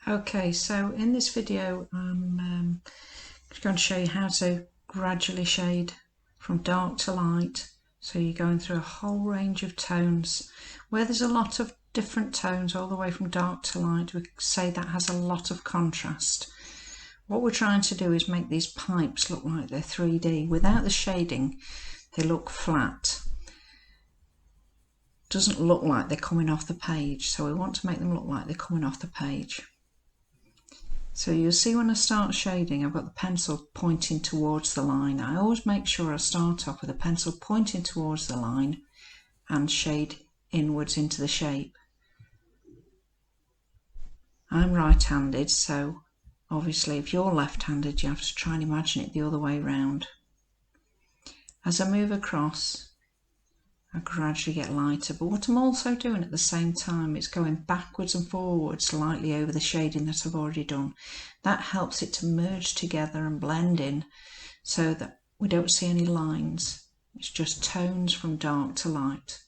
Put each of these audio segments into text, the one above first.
Okay, so in this video I'm going to show you how to gradually shade from dark to light. So you're going through a whole range of tones. Where there's a lot of different tones all the way from dark to light, we say that has a lot of contrast. What we're trying to do is make these pipes look like they're 3D. Without the shading, they look flat. Doesn't look like they're coming off the page, so we want to make them look like they're coming off the page. So you'll see when I start shading, I've got the pencil pointing towards the line. I always make sure I start off with a pencil pointing towards the line and shade inwards into the shape. I'm right-handed, so obviously if you're left-handed, you have to try and imagine it the other way round. As I move across, I gradually get lighter, but what I'm also doing at the same time is going backwards and forwards slightly over the shading that I've already done. That helps it to merge together and blend in so that we don't see any lines. It's just tones from dark to light.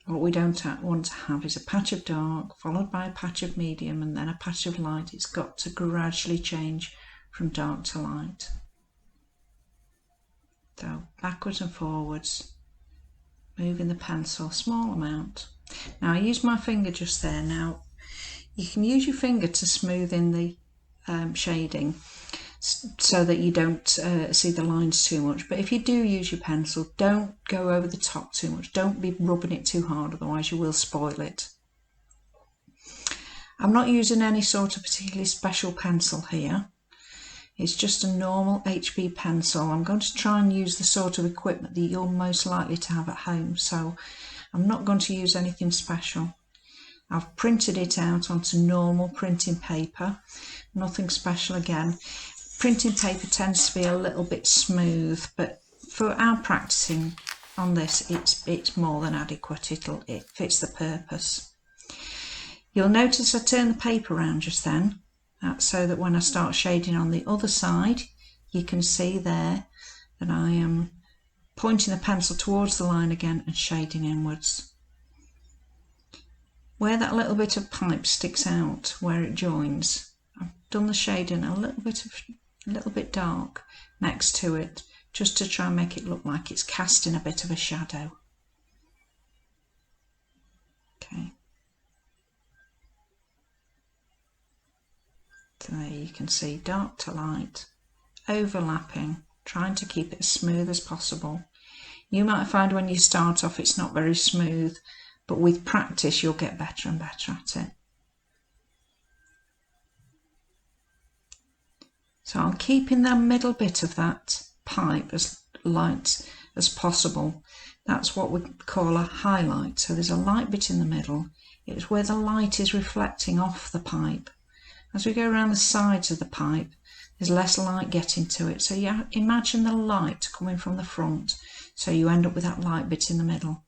What we don't want to have is a patch of dark followed by a patch of medium and then a patch of light. It's got to gradually change from dark to light. So backwards and forwards, moving the pencil, small amount. Now I use my finger just there. Now you can use your finger to smooth in the shading so that you don't see the lines too much, but if you do use your pencil, don't go over the top too much. Don't be rubbing it too hard, otherwise you will spoil it. I'm not using any sort of particularly special pencil here. It's just a normal HB pencil. I'm going to try and use the sort of equipment that you're most likely to have at home, so I'm not going to use anything special. I've printed it out onto normal printing paper, nothing special again. Printing paper tends to be a little bit smooth, but for our practicing on this, it's more than adequate. It fits the purpose. You'll notice I turn the paper around just then. That's so that when I start shading on the other side, you can see there that I am pointing the pencil towards the line again and shading inwards. Where that little bit of pipe sticks out, where it joins, I've done the shading a little bit dark next to it, just to try and make it look like it's casting a bit of a shadow. Okay. So there you can see dark to light, overlapping, trying to keep it as smooth as possible. You might find when you start off it's not very smooth, but with practice you'll get better and better at it. So I'll keep in the middle bit of that pipe as light as possible. That's what we call a highlight. So there's a light bit in the middle. It's where the light is reflecting off the pipe. As we go around the sides of the pipe, there's less light getting to it. So you imagine the light coming from the front, so you end up with that light bit in the middle.